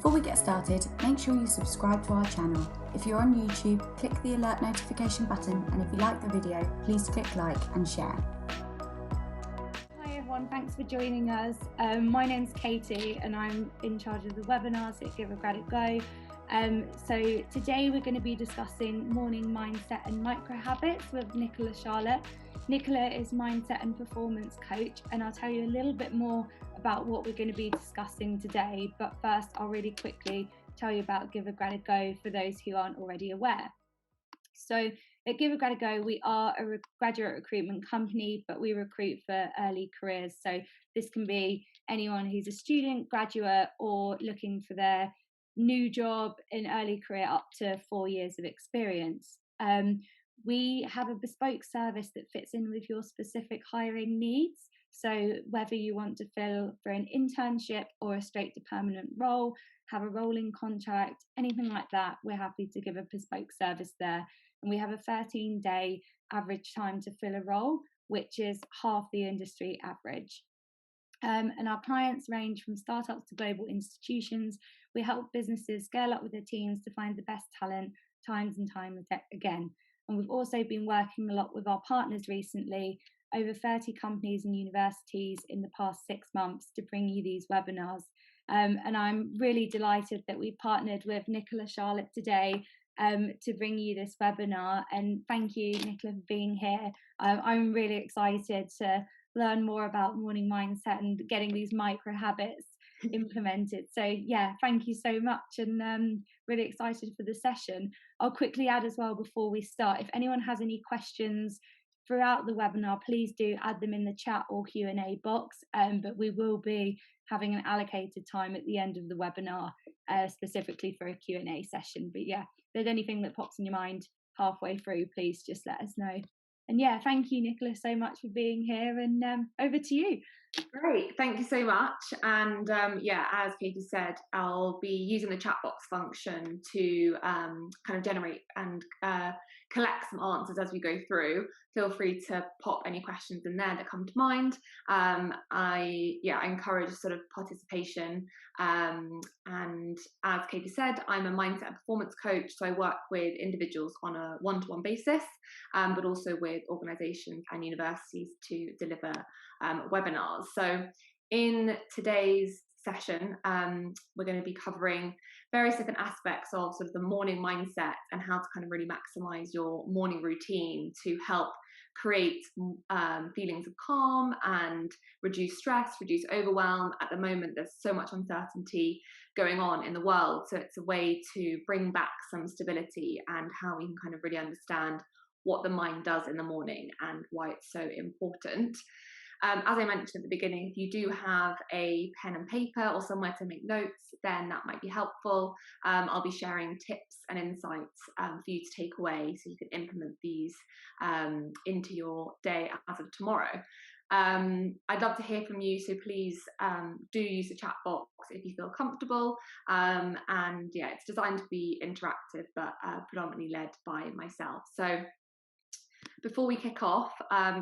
Before we get started, make sure you subscribe to our channel. If you're on YouTube, click the alert notification button, and if you like the video, please click like and share. Hi everyone, thanks for joining us. My name's Katie and I'm in charge of the webinars at Give a Grad a Go. So today we're going to be discussing morning mindset and micro habits with Nicola Charlotte. Nicola is mindset and performance coach, and I'll tell you a little bit more about what we're going to be discussing today. But first, I'll really quickly tell you about Give a Grad a Go for those who aren't already aware. So at Give a Grad a Go, we are a graduate recruitment company, but we recruit for early careers. So this can be anyone who's a student, graduate, or looking for their new job in early career up to 4 years of experience. We have a bespoke service that fits in with your specific hiring needs. So whether you want to fill for an internship or a straight to permanent role, have a rolling contract, anything like that, we're happy to give a bespoke service there. And we have a 13-day average time to fill a role, which is half the industry average. And our clients range from startups to global institutions. We help businesses scale up with their teams to find the best talent times and time again. And we've also been working a lot with our partners recently, over 30 companies and universities in the past 6 months to bring you these webinars. And I'm really delighted that we partnered with Nicola Charlotte today to bring you this webinar. And thank you, Nicola, for being here. I'm really excited to learn more about morning mindset and getting these micro habits implemented. So yeah, thank you so much, and really excited for the session. I'll quickly add as well before we start, if anyone has any questions throughout the webinar, please do add them in the chat or Q&A box, but we will be having an allocated time at the end of the webinar specifically for a Q&A session. But yeah, if there's anything that pops in your mind halfway through, please just let us know. And yeah, thank you, Nicola, so much for being here, and over to you. Great, thank you so much. And yeah, as Katie said, I'll be using the chat box function to kind of generate and collect some answers as we go through. Feel free to pop any questions in there that come to mind. I encourage sort of participation. And as Katie said, I'm a mindset and performance coach, so I work with individuals on a one-to-one basis, but also with organisations and universities to deliver webinars. So in today's session, we're going to be covering various different aspects of sort of the morning mindset and how to kind of really maximize your morning routine to help create feelings of calm and reduce stress, reduce overwhelm. At the moment, there's so much uncertainty going on in the world, so it's a way to bring back some stability and how we can kind of really understand what the mind does in the morning and why it's so important. As I mentioned at the beginning, if you do have a pen and paper or somewhere to make notes, then that might be helpful. I'll be sharing tips and insights for you to take away so you can implement these into your day as of tomorrow. I'd love to hear from you, so please do use the chat box if you feel comfortable. And yeah, it's designed to be interactive, but predominantly led by myself. So before we kick off,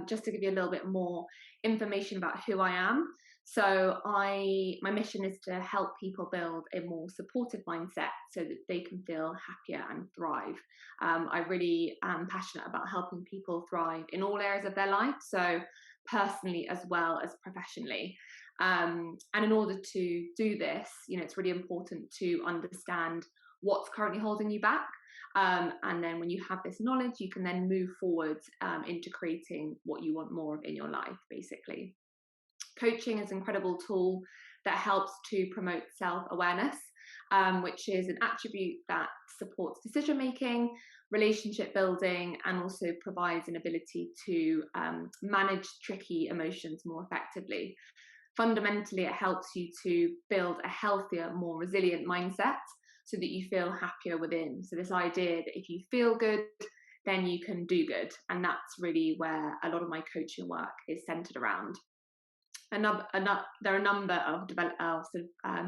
just to give you a little bit more information about who I am. So my mission is to help people build a more supportive mindset so that they can feel happier and thrive. I really am passionate about helping people thrive in all areas of their life, so personally as well as professionally. And in order to do this, it's really important to understand what's currently holding you back. And then when you have this knowledge, you can then move forward into creating what you want more of in your life, basically. Coaching is an incredible tool that helps to promote self-awareness, which is an attribute that supports decision-making, relationship building, and also provides an ability to manage tricky emotions more effectively. Fundamentally, it helps you to build a healthier, more resilient mindset so that you feel happier within. So this idea that if you feel good, then you can do good. And that's really where a lot of my coaching work is centered around. There are a number of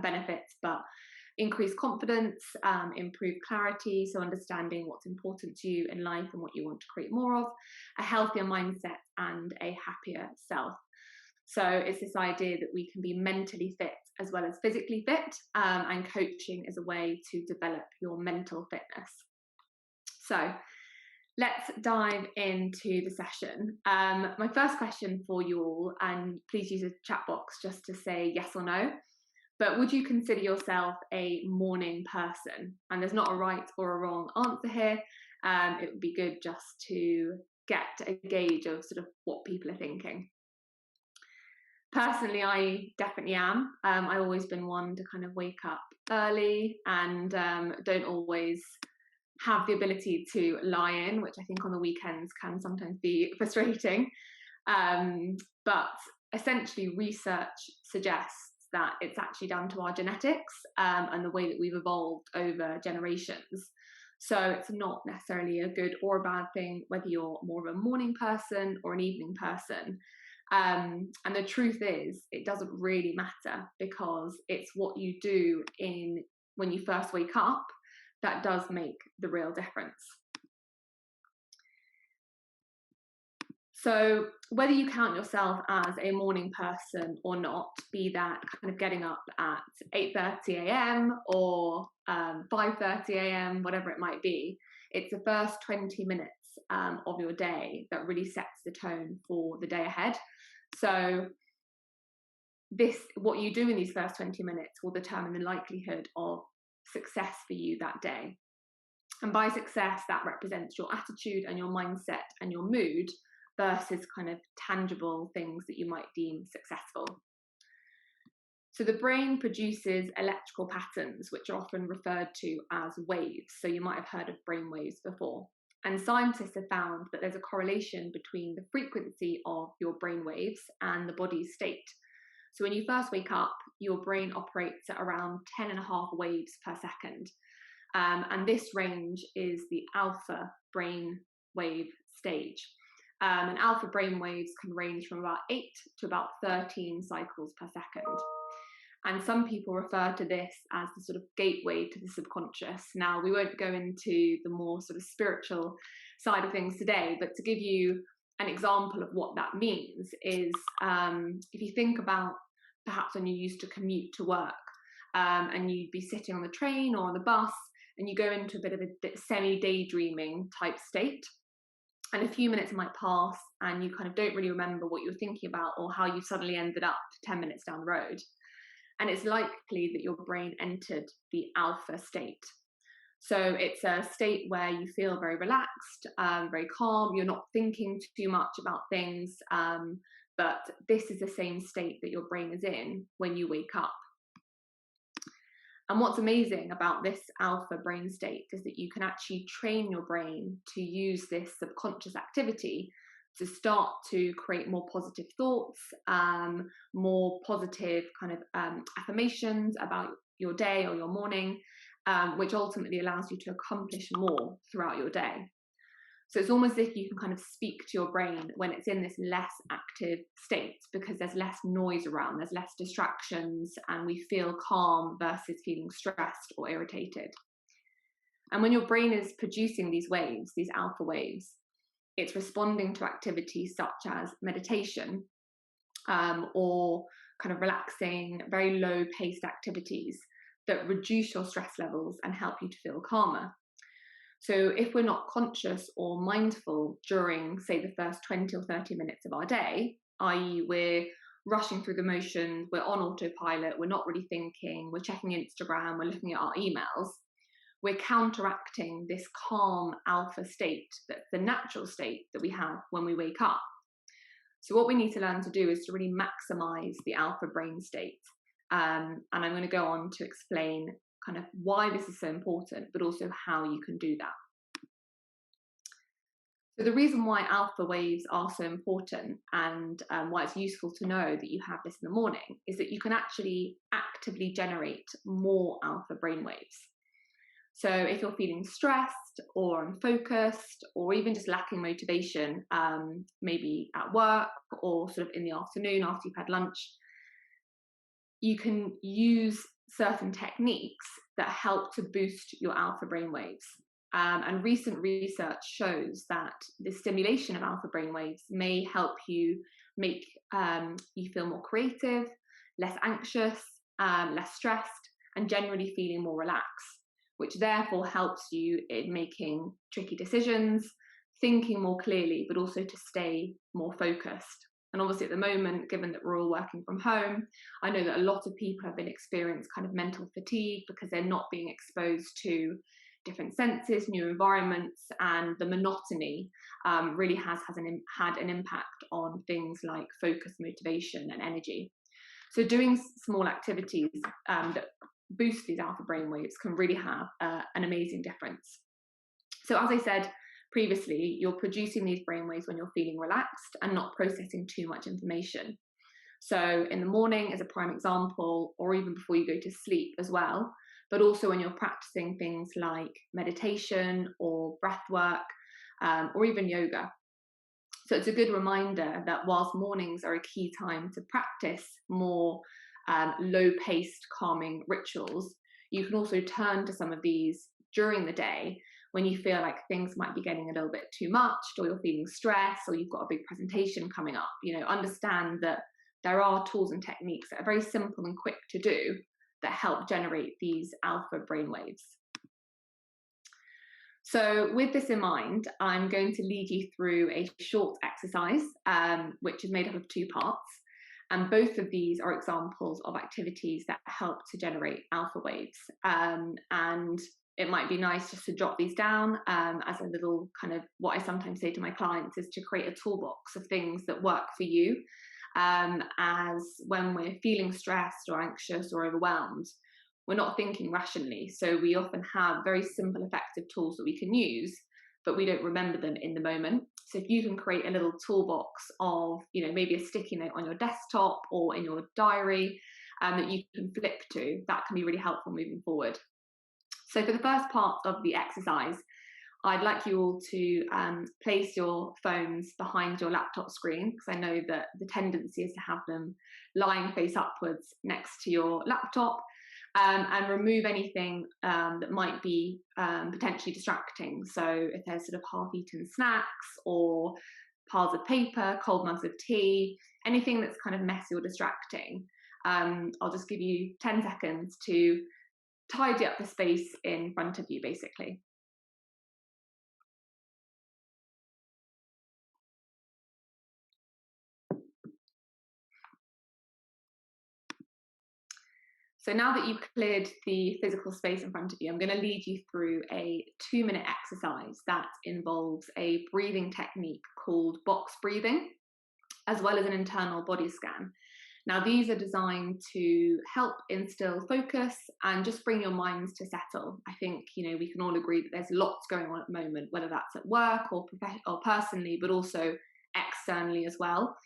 benefits, but increased confidence, improved clarity, so understanding what's important to you in life and what you want to create more of, a healthier mindset, and a happier self. So it's this idea that we can be mentally fit as well as physically fit, and coaching is a way to develop your mental fitness. So let's dive into the session. My first question for you all, and please use a chat box just to say yes or no, but would you consider yourself a morning person? And there's not a right or a wrong answer here. It would be good just to get a gauge of sort of what people are thinking. Personally, I definitely am. I've always been one to kind of wake up early and don't always have the ability to lie in, which I think on the weekends can sometimes be frustrating. But essentially, research suggests that it's actually down to our genetics and the way that we've evolved over generations. So it's not necessarily a good or a bad thing whether you're more of a morning person or an evening person. And the truth is, it doesn't really matter, because it's what you do when you first wake up that does make the real difference. So whether you count yourself as a morning person or not, be that kind of getting up at 8:30 a.m. or 5:30 a.m., whatever it might be, it's the first 20 minutes of your day that really sets the tone for the day ahead. So what you do in these first 20 minutes will determine the likelihood of success for you that day. And by success, that represents your attitude and your mindset and your mood versus kind of tangible things that you might deem successful. So the brain produces electrical patterns, which are often referred to as waves. So you might have heard of brain waves before. And scientists have found that there's a correlation between the frequency of your brain waves and the body's state. So when you first wake up, your brain operates at around 10.5 waves per second. And this range is the alpha brain wave stage. And alpha brain waves can range from about 8 to about 13 cycles per second. And some people refer to this as the sort of gateway to the subconscious. Now, we won't go into the more sort of spiritual side of things today, but to give you an example of what that means is if you think about perhaps when you used to commute to work and you'd be sitting on the train or on the bus and you go into a bit of a semi-daydreaming type state, and a few minutes might pass and you kind of don't really remember what you were thinking about or how you suddenly ended up 10 minutes down the road. And it's likely that your brain entered the alpha state. So it's a state where you feel very relaxed, very calm, you're not thinking too much about things, but this is the same state that your brain is in when you wake up. And what's amazing about this alpha brain state is that you can actually train your brain to use this subconscious activity to start to create more positive thoughts, more positive kind of affirmations about your day or your morning, which ultimately allows you to accomplish more throughout your day. So it's almost as if you can kind of speak to your brain when it's in this less active state, because there's less noise around, there's less distractions, and we feel calm versus feeling stressed or irritated. And when your brain is producing these waves, these alpha waves, it's responding to activities such as meditation or kind of relaxing, very low-paced activities that reduce your stress levels and help you to feel calmer. So if we're not conscious or mindful during, say, the first 20 or 30 minutes of our day, i.e. we're rushing through the motions, we're on autopilot, we're not really thinking, we're checking Instagram, we're looking at our emails, we're counteracting this calm alpha state, that's the natural state that we have when we wake up. So what we need to learn to do is to really maximize the alpha brain state. And I'm going to go on to explain kind of why this is so important, but also how you can do that. So the reason why alpha waves are so important and why it's useful to know that you have this in the morning is that you can actually actively generate more alpha brain waves. So if you're feeling stressed or unfocused or even just lacking motivation, maybe at work or sort of in the afternoon after you've had lunch, you can use certain techniques that help to boost your alpha brain waves. And recent research shows that the stimulation of alpha brain waves may help you make you feel more creative, less anxious, less stressed, and generally feeling more relaxed, which therefore helps you in making tricky decisions, thinking more clearly, but also to stay more focused. And obviously at the moment, given that we're all working from home, I know that a lot of people have been experiencing kind of mental fatigue because they're not being exposed to different senses, new environments, and the monotony really has had an impact on things like focus, motivation, and energy. So doing small activities that boost these alpha brainwaves can really have an amazing difference. So as I said previously, you're producing these brainwaves when you're feeling relaxed and not processing too much information. So in the morning as a prime example, or even before you go to sleep as well, but also when you're practicing things like meditation or breath work, or even yoga. So it's a good reminder that whilst mornings are a key time to practice more low-paced calming rituals, you can also turn to some of these during the day when you feel like things might be getting a little bit too much, or you're feeling stressed, or you've got a big presentation coming up. Understand that there are tools and techniques that are very simple and quick to do that help generate these alpha brainwaves. So with this in mind, I'm going to lead you through a short exercise, which is made up of 2 parts. And both of these are examples of activities that help to generate alpha waves. And it might be nice just to jot these down as a little kind of, what I sometimes say to my clients is to create a toolbox of things that work for you. As when we're feeling stressed or anxious or overwhelmed, we're not thinking rationally. So we often have very simple, effective tools that we can use, but we don't remember them in the moment. So if you can create a little toolbox of, maybe a sticky note on your desktop or in your diary that you can flip to, that can be really helpful moving forward. So for the first part of the exercise, I'd like you all to place your phones behind your laptop screen, because I know that the tendency is to have them lying face upwards next to your laptop, and remove anything that might be potentially distracting. So if there's sort of half-eaten snacks or piles of paper, cold mugs of tea, anything that's kind of messy or distracting, I'll just give you 10 seconds to tidy up the space in front of you, basically. So now that you've cleared the physical space in front of you, I'm going to lead you through a 2-minute exercise that involves a breathing technique called box breathing, as well as an internal body scan. Now, these are designed to help instill focus and just bring your minds to settle. I think, we can all agree that there's lots going on at the moment, whether that's at work or personally, but also externally as well.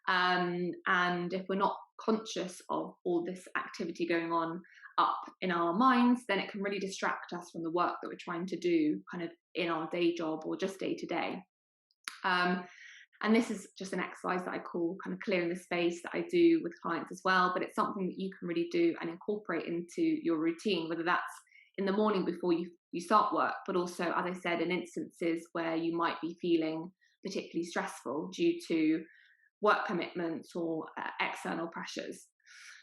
And if we're not conscious of all this activity going on up in our minds, then it can really distract us from the work that we're trying to do kind of in our day job or just day to day. And this is just an exercise that I call kind of clearing the space that I do with clients as well, but it's something that you can really do and incorporate into your routine, whether that's in the morning before you start work, but also, as I said, in instances where you might be feeling particularly stressful due to work commitments or external pressures.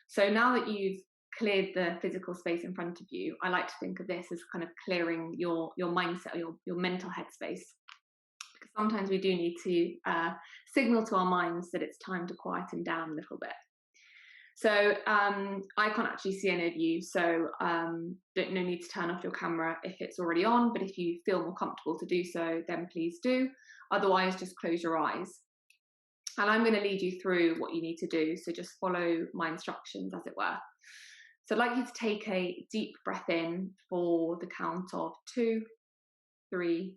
So now that you've cleared the physical space in front of you, I like to think of this as kind of clearing your mindset or your mental headspace. Because sometimes we do need to signal to our minds that it's time to quieten down a little bit. So I can't actually see any of you, so no need to turn off your camera if it's already on, but if you feel more comfortable to do so, then please do. Otherwise, just close your eyes. And I'm going to lead you through what you need to do, so just follow my instructions, as it were. So I'd like you to take a deep breath in for the count of 2, 3,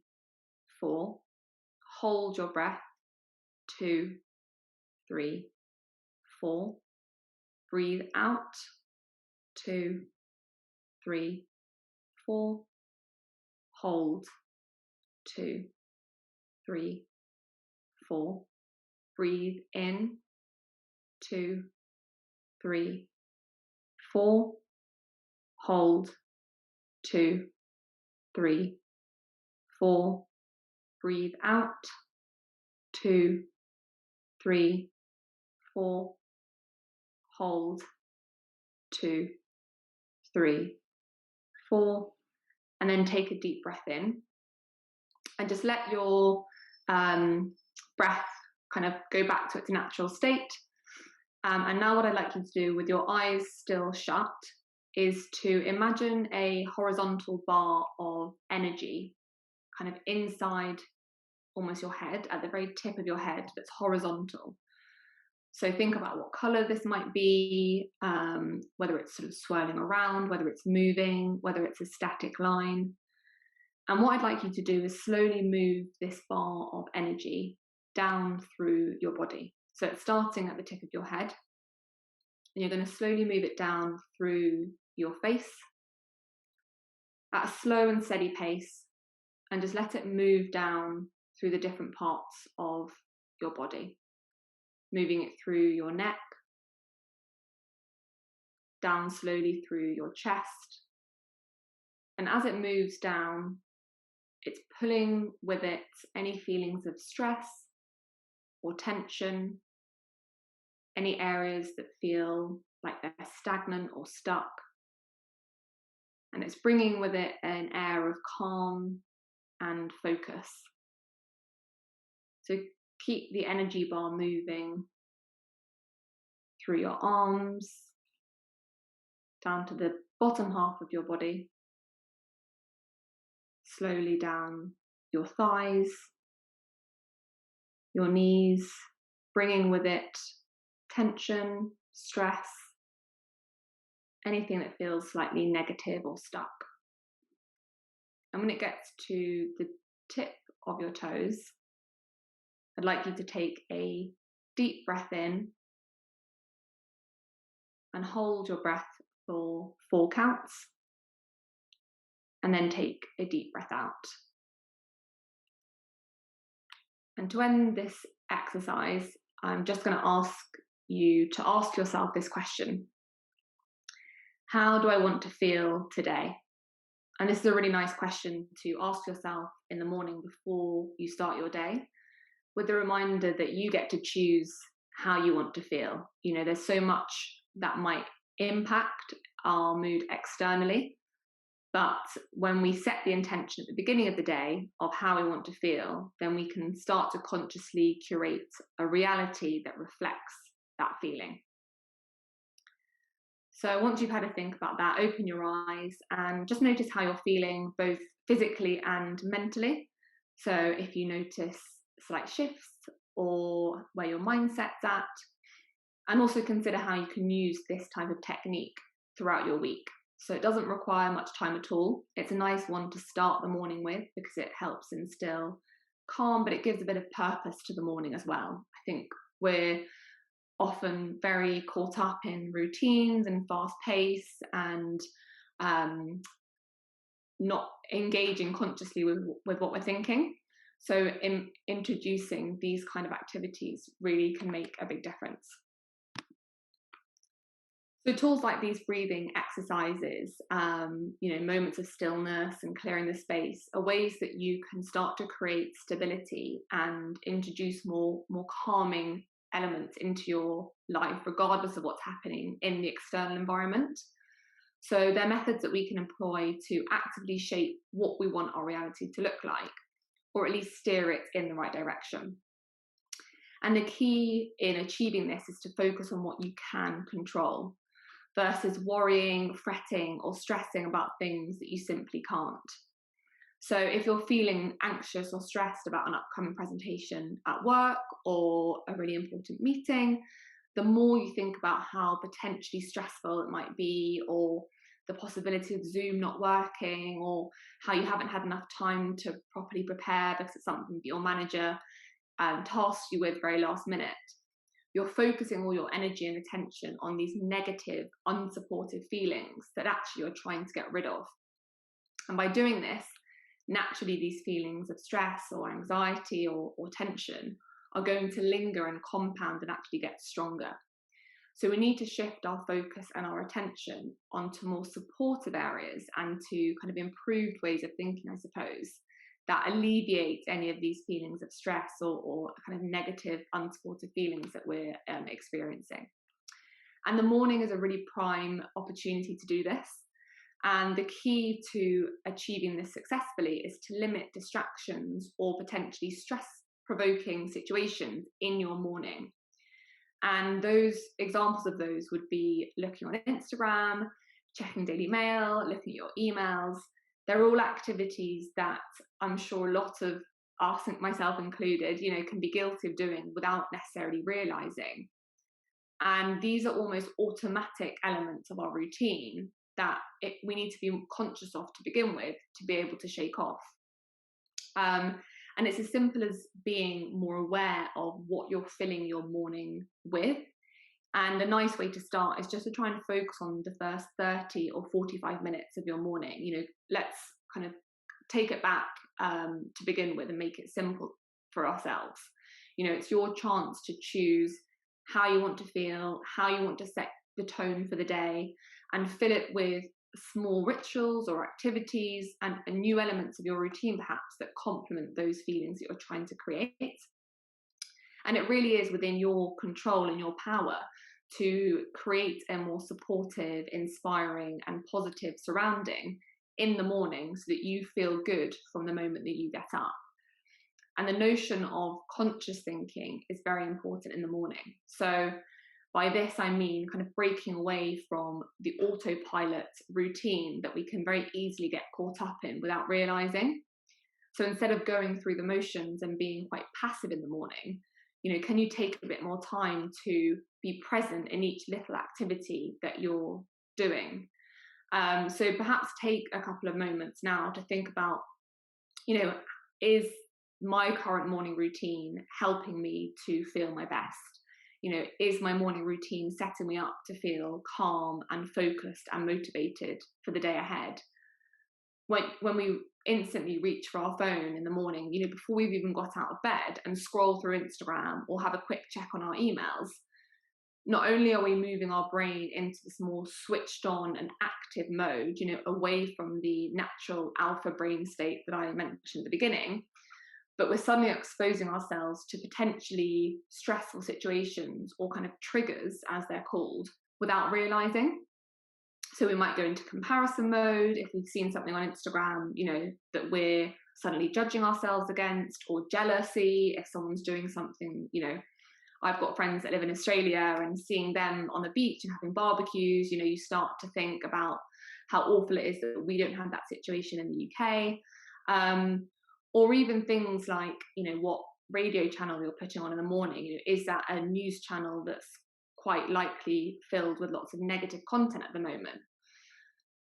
4. Hold your breath, 2, 3, 4. Breathe out, 2, 3, 4. Hold, 2, 3, 4. Breathe in, 2, 3, 4. Hold, 2, 3, 4. Breathe out, 2, 3, 4. Hold, 2, 3, 4, and then take a deep breath in and just let your breath kind of go back to its natural state. And now what I'd like you to do with your eyes still shut is to imagine a horizontal bar of energy kind of inside almost your head, at the very tip of your head, that's horizontal. So think about what color this might be, whether it's sort of swirling around, whether it's moving, whether it's a static line. And what I'd like you to do is slowly move this bar of energy down through your body. So it's starting at the tip of your head, and you're going to slowly move it down through your face at a slow and steady pace, and just let it move down through the different parts of your body, moving it through your neck, down slowly through your chest. And as it moves down, it's pulling with it any feelings of stress or tension, any areas that feel like they're stagnant or stuck. And it's bringing with it an air of calm and focus. So keep the energy bar moving through your arms, down to the bottom half of your body, slowly down your thighs, your knees, bringing with it tension, stress, anything that feels slightly negative or stuck. And when it gets to the tip of your toes, I'd like you to take a deep breath in and hold your breath for 4 counts, and then take a deep breath out. And to end this exercise, I'm just going to ask you to ask yourself this question: how do I want to feel today? And this is a really nice question to ask yourself in the morning before you start your day, with the reminder that you get to choose how you want to feel. You know, there's so much that might impact our mood externally, but when we set the intention at the beginning of the day of how we want to feel, then we can start to consciously curate a reality that reflects that feeling. So once you've had a think about that, open your eyes and just notice how you're feeling, both physically and mentally. So if you notice slight shifts or where your mindset's at, and also consider how you can use this type of technique throughout your week. So it doesn't require much time at all. It's a nice one to start the morning with because it helps instill calm, but it gives a bit of purpose to the morning as well. I think we're often very caught up in routines and fast pace and not engaging consciously with what we're thinking. So introducing these kind of activities really can make a big difference. So tools like these breathing exercises, moments of stillness and clearing the space are ways that you can start to create stability and introduce more calming elements into your life, regardless of what's happening in the external environment. So they're methods that we can employ to actively shape what we want our reality to look like, or at least steer it in the right direction. And the key in achieving this is to focus on what you can control, versus worrying, fretting, or stressing about things that you simply can't. So if you're feeling anxious or stressed about an upcoming presentation at work or a really important meeting, the more you think about how potentially stressful it might be, or the possibility of Zoom not working, or how you haven't had enough time to properly prepare because it's something that your manager tasked you with very last minute, you're focusing all your energy and attention on these negative, unsupportive feelings that actually you're trying to get rid of. And by doing this, naturally these feelings of stress or anxiety or tension are going to linger and compound and actually get stronger. So we need to shift our focus and our attention onto more supportive areas and to kind of improved ways of thinking, I suppose, that alleviate any of these feelings of stress or kind of negative, unsupportive feelings that we're experiencing. And the morning is a really prime opportunity to do this. And the key to achieving this successfully is to limit distractions or potentially stress-provoking situations in your morning. And those examples of those would be looking on Instagram, checking Daily Mail, looking at your emails. They're all activities that I'm sure a lot of us, myself included, can be guilty of doing without necessarily realizing. And these are almost automatic elements of our routine that we need to be conscious of to begin with to be able to shake off. And it's as simple as being more aware of what you're filling your morning with. And a nice way to start is just to try and focus on the first 30 or 45 minutes of your morning. Let's kind of take it back to begin with and make it simple for ourselves. It's your chance to choose how you want to feel, how you want to set the tone for the day, and fill it with small rituals or activities and new elements of your routine perhaps that complement those feelings that you're trying to create. And it really is within your control and your power to create a more supportive, inspiring and positive surrounding in the morning so that you feel good from the moment that you get up. And the notion of conscious thinking is very important in the morning. So by this, I mean kind of breaking away from the autopilot routine that we can very easily get caught up in without realizing. So instead of going through the motions and being quite passive in the morning, can you take a bit more time to be present in each little activity that you're doing? So perhaps take a couple of moments now to think about, is my current morning routine helping me to feel my best? Is my morning routine setting me up to feel calm and focused and motivated for the day ahead? When we instantly reach for our phone in the morning, before we've even got out of bed and scroll through Instagram or have a quick check on our emails, not only are we moving our brain into this more switched on and active mode, away from the natural alpha brain state that I mentioned at the beginning, but we're suddenly exposing ourselves to potentially stressful situations or kind of triggers, as they're called, without realizing. So we might go into comparison mode if we've seen something on Instagram, that we're suddenly judging ourselves against, or jealousy if someone's doing something. I've got friends that live in Australia, and seeing them on the beach and having barbecues, you start to think about how awful it is that we don't have that situation in the UK. Or even things like, what radio channel you're putting on in the morning. Is that a news channel that's quite likely filled with lots of negative content at the moment?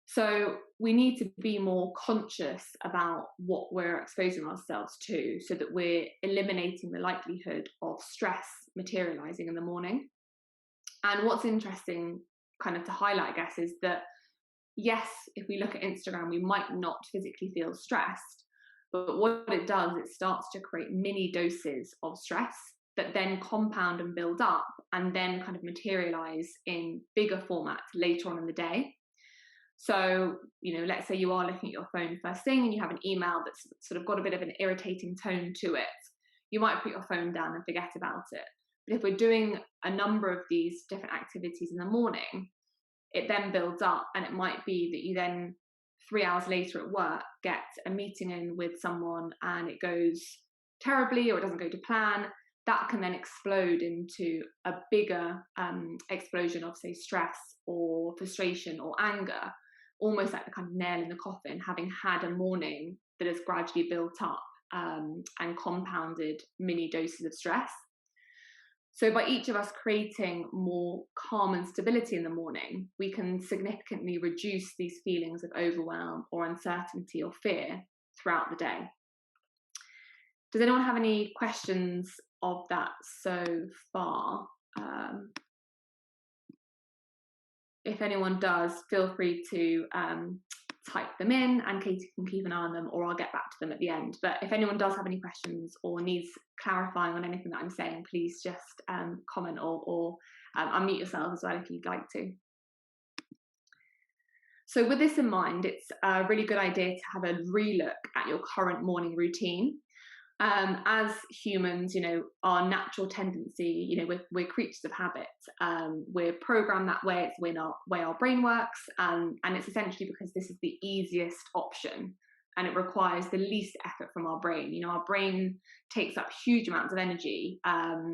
So we need to be more conscious about what we're exposing ourselves to so that we're eliminating the likelihood of stress materializing in the morning. And what's interesting kind of to highlight, I guess, is that yes, if we look at Instagram, we might not physically feel stressed, but what it does, it starts to create mini doses of stress that then compound and build up and then kind of materialize in bigger formats later on in the day. So, let's say you are looking at your phone first thing and you have an email that's sort of got a bit of an irritating tone to it. You might put your phone down and forget about it. But if we're doing a number of these different activities in the morning, it then builds up, and it might be that you then 3 hours later at work get a meeting in with someone and it goes terribly or it doesn't go to plan. That can then explode into a bigger explosion of, say, stress or frustration or anger, almost like the kind of nail in the coffin, having had a morning that has gradually built up and compounded mini doses of stress. So by each of us creating more calm and stability in the morning, we can significantly reduce these feelings of overwhelm or uncertainty or fear throughout the day. Does anyone have any questions of that so far? If anyone does, feel free to type them in, and Katie can keep an eye on them, or I'll get back to them at the end. But if anyone does have any questions or needs clarifying on anything that I'm saying, please just comment or unmute yourself as well if you'd like to. So with this in mind, it's a really good idea to have a relook at your current morning routine. As humans, our natural tendency, we're creatures of habit. We're programmed that way. It's the way our brain works, and it's essentially because this is the easiest option, and it requires the least effort from our brain. Our brain takes up huge amounts of energy,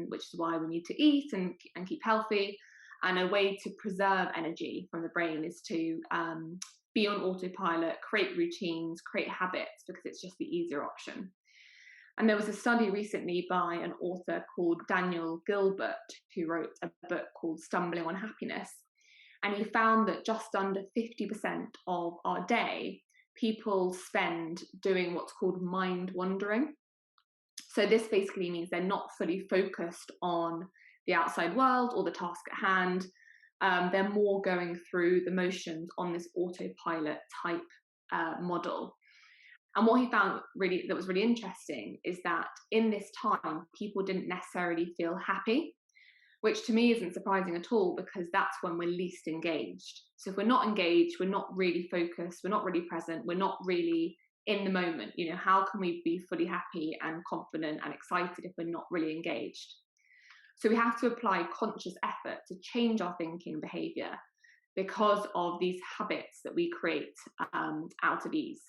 which is why we need to eat and keep healthy. And a way to preserve energy from the brain is to be on autopilot, create routines, create habits, because it's just the easier option. And there was a study recently by an author called Daniel Gilbert, who wrote a book called Stumbling on Happiness. And he found that just under 50% of our day, people spend doing what's called mind wandering. So this basically means they're not fully focused on the outside world or the task at hand. They're more going through the motions on this autopilot type model. And what he found that was really interesting is that in this time, people didn't necessarily feel happy, which to me isn't surprising at all, because that's when we're least engaged. So if we're not engaged, we're not really focused, we're not really present, we're not really in the moment. How can we be fully happy and confident and excited if we're not really engaged? So we have to apply conscious effort to change our thinking and behavior because of these habits that we create out of ease.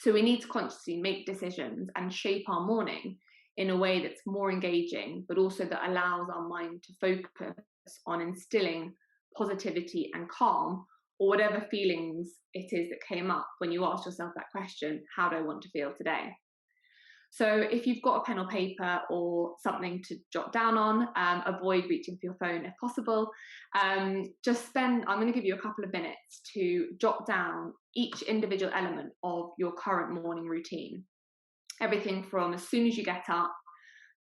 So we need to consciously make decisions and shape our morning in a way that's more engaging, but also that allows our mind to focus on instilling positivity and calm, or whatever feelings it is that came up when you asked yourself that question, how do I want to feel today? So if you've got a pen or paper or something to jot down on, avoid reaching for your phone if possible. I'm going to give you a couple of minutes to jot down each individual element of your current morning routine. Everything from as soon as you get up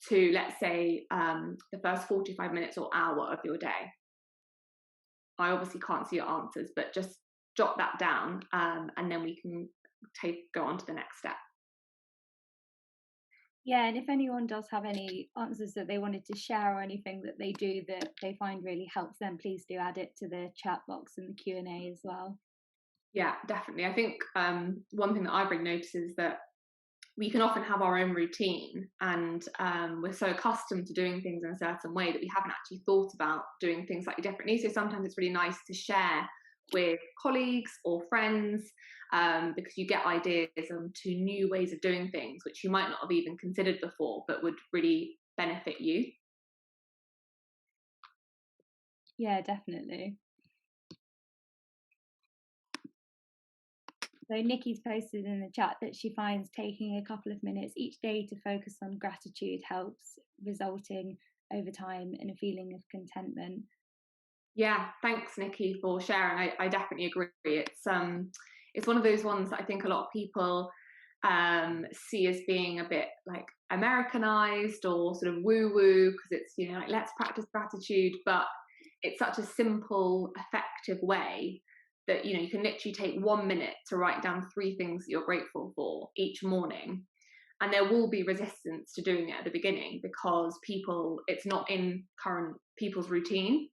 to, let's say, the first 45 minutes or hour of your day. I obviously can't see your answers, but just jot that down, and then we can go on to the next step. Yeah, and if anyone does have any answers that they wanted to share or anything that they do that they find really helps them, please do add it to the chat box and the Q&A as well. Yeah, definitely. I think one thing that I've really noticed is that we can often have our own routine, and we're so accustomed to doing things in a certain way that we haven't actually thought about doing things slightly differently. So sometimes it's really nice to share with colleagues or friends, because you get ideas to new ways of doing things which you might not have even considered before, but would really benefit you. Yeah, definitely. So Nikki's posted in the chat that she finds taking a couple of minutes each day to focus on gratitude helps, resulting over time in a feeling of contentment. Yeah, thanks Nikki for sharing. I definitely agree. It's one of those ones that I think a lot of people see as being a bit like Americanized or sort of woo-woo, because it's like, let's practice gratitude, but it's such a simple, effective way that you can literally take 1 minute to write down 3 things that you're grateful for each morning. And there will be resistance to doing it at the beginning because it's not in current people's routine.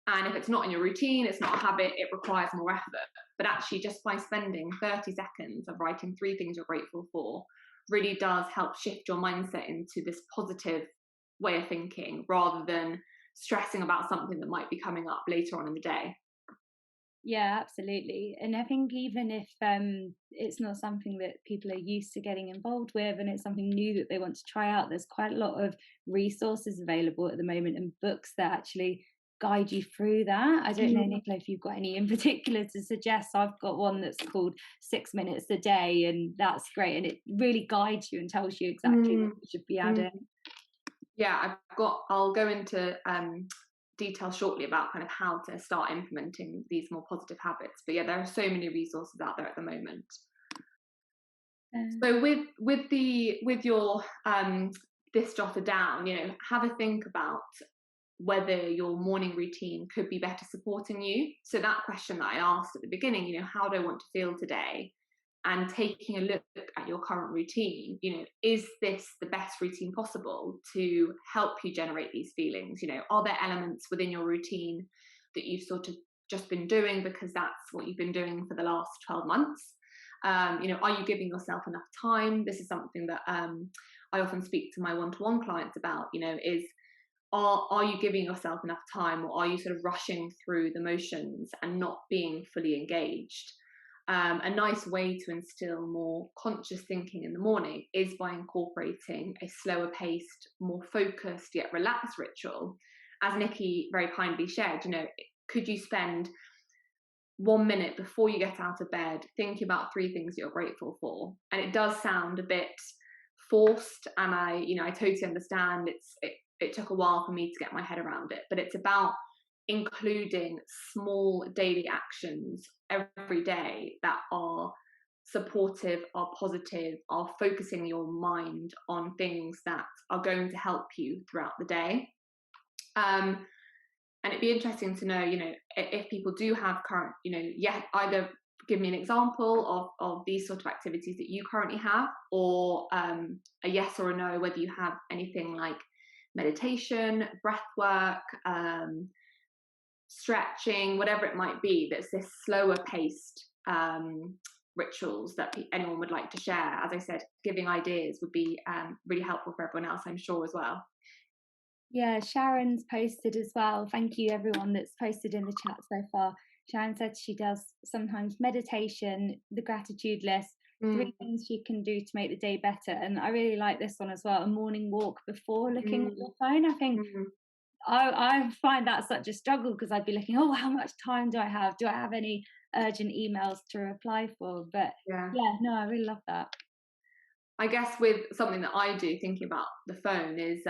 And if it's not in your routine, it's not a habit, it requires more effort. But actually, just by spending 30 seconds of writing 3 things you're grateful for really does help shift your mindset into this positive way of thinking, rather than stressing about something that might be coming up later on in the day. Yeah, absolutely. And I think even if it's not something that people are used to getting involved with, and it's something new that they want to try out, there's quite a lot of resources available at the moment and books that actually guide you through that. I don't know, Nicola, if you've got any in particular to suggest. I've got one that's called 6 minutes a day, and that's great, and it really guides you and tells you exactly what you should be adding. Yeah, I'll go into detail shortly about kind of how to start implementing these more positive habits. But yeah, there are so many resources out there at the moment. So with your this jotted down, have a think about whether your morning routine could be better supporting you. So that question that I asked at the beginning, how do I want to feel today? And taking a look at your current routine, is this the best routine possible to help you generate these feelings? Are there elements within your routine that you've sort of just been doing because that's what you've been doing for the last 12 months? Are you giving yourself enough time? This is something that I often speak to my one-to-one clients about, is are you giving yourself enough time, or are you sort of rushing through the motions and not being fully engaged? A nice way to instill more conscious thinking in the morning is by incorporating a slower paced, more focused yet relaxed ritual. As Nikki very kindly shared, could you spend 1 minute before you get out of bed thinking about 3 things you're grateful for? And it does sound a bit forced, and I totally understand. It took a while for me to get my head around it, but it's about including small daily actions every day that are supportive, are positive, are focusing your mind on things that are going to help you throughout the day. And it'd be interesting to know, if people do have current, either give me an example of these sort of activities that you currently have, or a yes or a no, whether you have anything like meditation, breath work, stretching, whatever it might be, that's this slower paced rituals that anyone would like to share. As I said, giving ideas would be really helpful for everyone else, I'm sure, as well. Yeah, Sharon's posted as well. Thank you everyone that's posted in the chat so far. Sharon said she does sometimes meditation, the gratitude list, 3 things she can do to make the day better. And I really like this one as well, a morning walk before looking at your phone. I think I find that such a struggle, because I'd be looking, oh, how much time do I have? Do I have any urgent emails to reply for? But yeah, no, I really love that. I guess with something that I do, thinking about the phone, is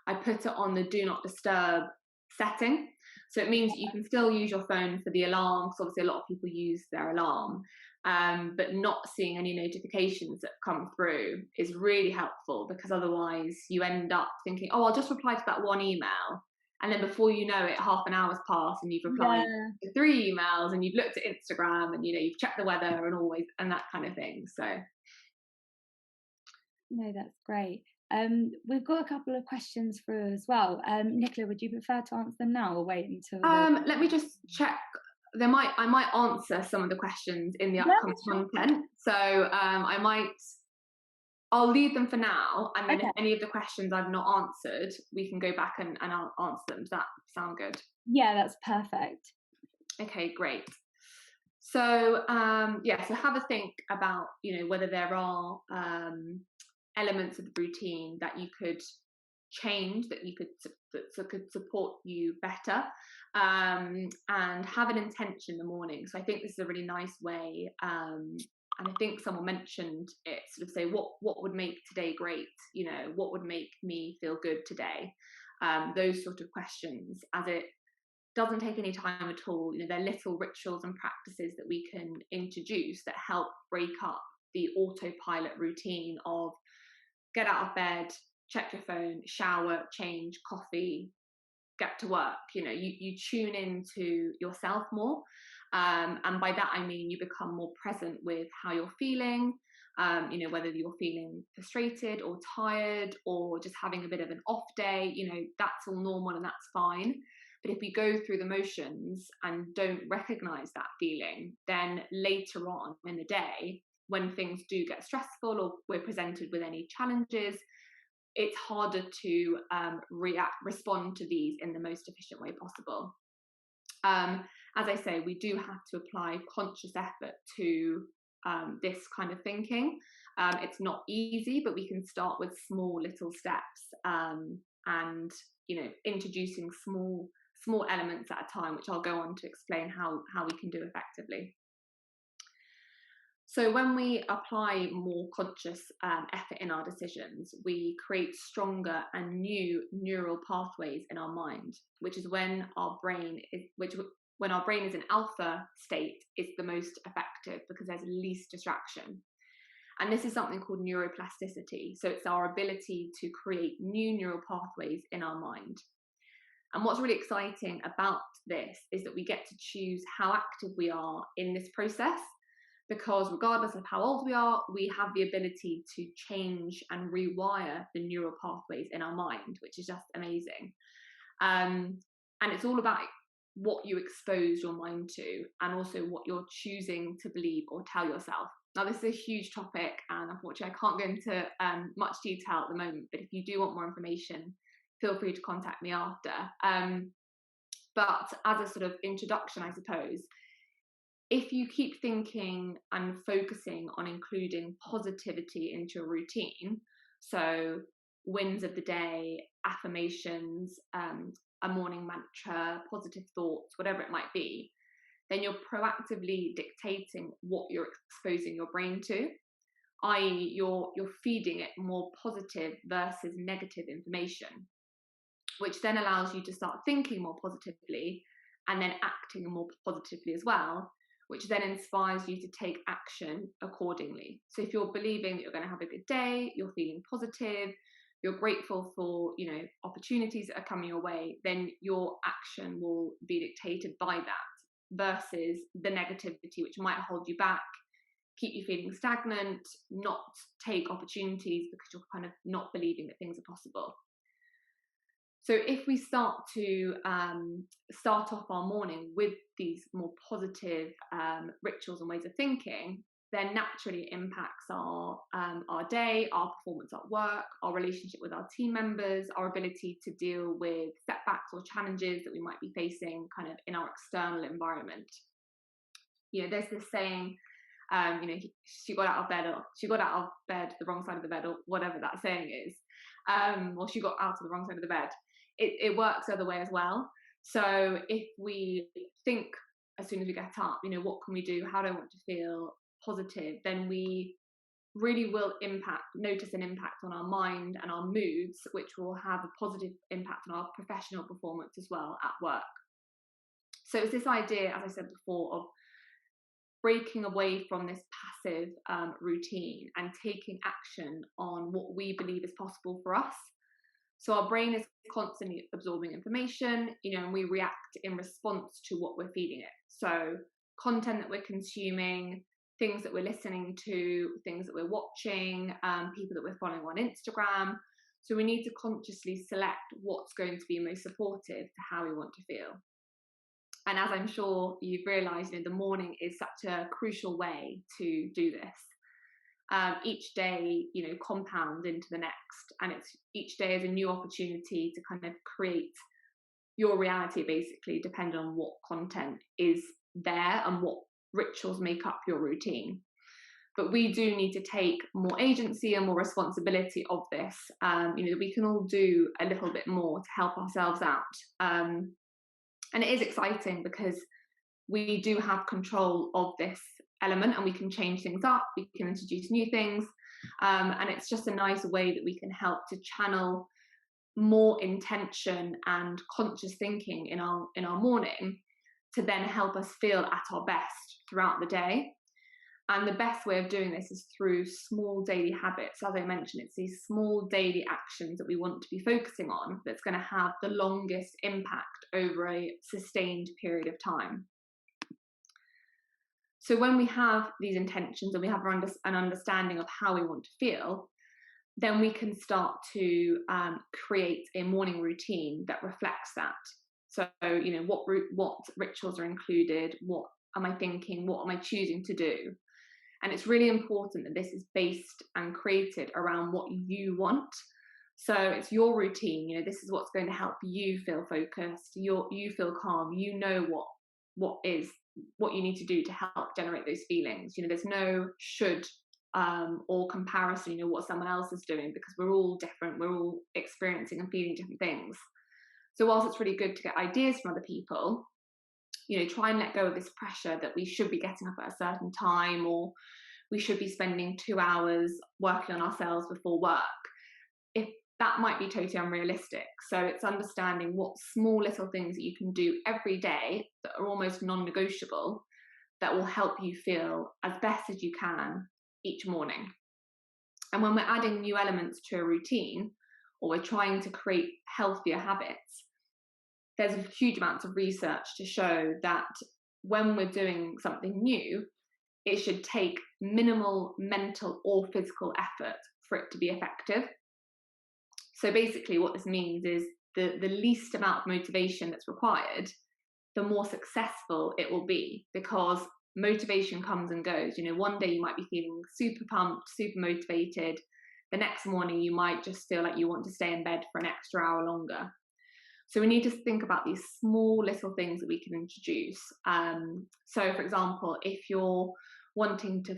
I put it on the do not disturb setting. So it means you can still use your phone for the alarm, because obviously a lot of people use their alarm, but not seeing any notifications that come through is really helpful, because otherwise you end up thinking, oh, I'll just reply to that one email. And then before you know it, half an hour's passed and you've replied to 3 emails, and you've looked at Instagram, and you've checked the weather and that kind of thing. So no, that's great. We've got a couple of questions through as well. Nicola, would you prefer to answer them now or wait until? Let me just check. I might answer some of the questions in the upcoming content. So I'll leave them for now, and then if any of the questions I've not answered, we can go back and I'll answer them. Does that sound good? Yeah, that's perfect. Okay, great. So so have a think about whether there are elements of the routine that you could change, that could support you better, and have an intention in the morning. So I think this is a really nice way, and I think someone mentioned it, sort of say what would make today great, what would make me feel good today, those sort of questions, as it doesn't take any time at all. They're little rituals and practices that we can introduce that help break up the autopilot routine of get out of bed, check your phone, shower, change, coffee, get to work. You tune into yourself more, and by that I mean you become more present with how you're feeling, whether you're feeling frustrated or tired or just having a bit of an off day. That's all normal and that's fine. But if we go through the motions and don't recognize that feeling, then later on in the day, when things do get stressful or we're presented with any challenges, it's harder to respond to these in the most efficient way possible. As I say, we do have to apply conscious effort to this kind of thinking. It's not easy, but we can start with small little steps, and introducing small elements at a time, which I'll go on to explain how we can do effectively. So when we apply more conscious effort in our decisions, we create stronger and new neural pathways in our mind, which is when our brain is in alpha state, it's the most effective, because there's least distraction. And this is something called neuroplasticity. So it's our ability to create new neural pathways in our mind. And what's really exciting about this is that we get to choose how active we are in this process, because regardless of how old we are, we have the ability to change and rewire the neural pathways in our mind, which is just amazing. And it's all about what you expose your mind to, and also what you're choosing to believe or tell yourself. Now, this is a huge topic, and unfortunately I can't go into much detail at the moment, but if you do want more information, feel free to contact me after. But as a sort of introduction, I suppose, if you keep thinking and focusing on including positivity into your routine, so wins of the day, affirmations, a morning mantra, positive thoughts, whatever it might be, then you're proactively dictating what you're exposing your brain to, i.e. you're feeding it more positive versus negative information, which then allows you to start thinking more positively and then acting more positively as well, which then inspires you to take action accordingly. So if you're believing that you're going to have a good day, you're feeling positive, you're grateful for, opportunities that are coming your way, then your action will be dictated by that versus the negativity, which might hold you back, keep you feeling stagnant, not take opportunities because you're kind of not believing that things are possible. So if we start to start off our morning with these more positive rituals and ways of thinking, then naturally it impacts our day, our performance at work, our relationship with our team members, our ability to deal with setbacks or challenges that we might be facing kind of in our external environment. There's this saying, she got out of bed the wrong side of the bed, or whatever that saying is, or she got out of the wrong side of the bed. It works the other way as well. So if we think as soon as we get up, what can we do? How do I want to feel positive? Then we really will notice an impact on our mind and our moods, which will have a positive impact on our professional performance as well at work. So it's this idea, as I said before, of breaking away from this passive routine and taking action on what we believe is possible for us. So our brain is constantly absorbing information, and we react in response to what we're feeding it. So content that we're consuming, things that we're listening to, things that we're watching, people that we're following on Instagram. So we need to consciously select what's going to be most supportive to how we want to feel. And as I'm sure you've realised, the morning is such a crucial way to do this. Each day, compounds into the next, and each day is a new opportunity to kind of create your reality, basically, depending on what content is there and what rituals make up your routine. But we do need to take more agency and more responsibility of this. We can all do a little bit more to help ourselves out. And it is exciting because we do have control of this element, and we can change things up, we can introduce new things, and it's just a nice way that we can help to channel more intention and conscious thinking in our morning to then help us feel at our best throughout the day. And the best way of doing this is through small daily habits. As I mentioned, it's these small daily actions that we want to be focusing on that's going to have the longest impact over a sustained period of time. So when we have these intentions and we have an understanding of how we want to feel, then we can start to create a morning routine that reflects that. So, what rituals are included, what am I thinking, what am I choosing to do? And it's really important that this is based and created around what you want. So it's your routine, this is what's going to help you feel focused, you feel calm, what you need to do to help generate those feelings. There's no should or comparison, what someone else is doing, because we're all different, we're all experiencing and feeling different things. So whilst it's really good to get ideas from other people, try and let go of this pressure that we should be getting up at a certain time, or we should be spending 2 hours working on ourselves before work. If that might be totally unrealistic. So it's understanding what small little things that you can do every day that are almost non-negotiable that will help you feel as best as you can each morning. And when we're adding new elements to a routine, or we're trying to create healthier habits, there's a huge amount of research to show that when we're doing something new, it should take minimal mental or physical effort for it to be effective. So basically what this means is the least amount of motivation that's required, the more successful it will be, because motivation comes and goes. You know, one day you might be feeling super pumped, super motivated. The next morning you might just feel like you want to stay in bed for an extra hour longer. So we need to think about these small little things that we can introduce. So for example, if you're wanting to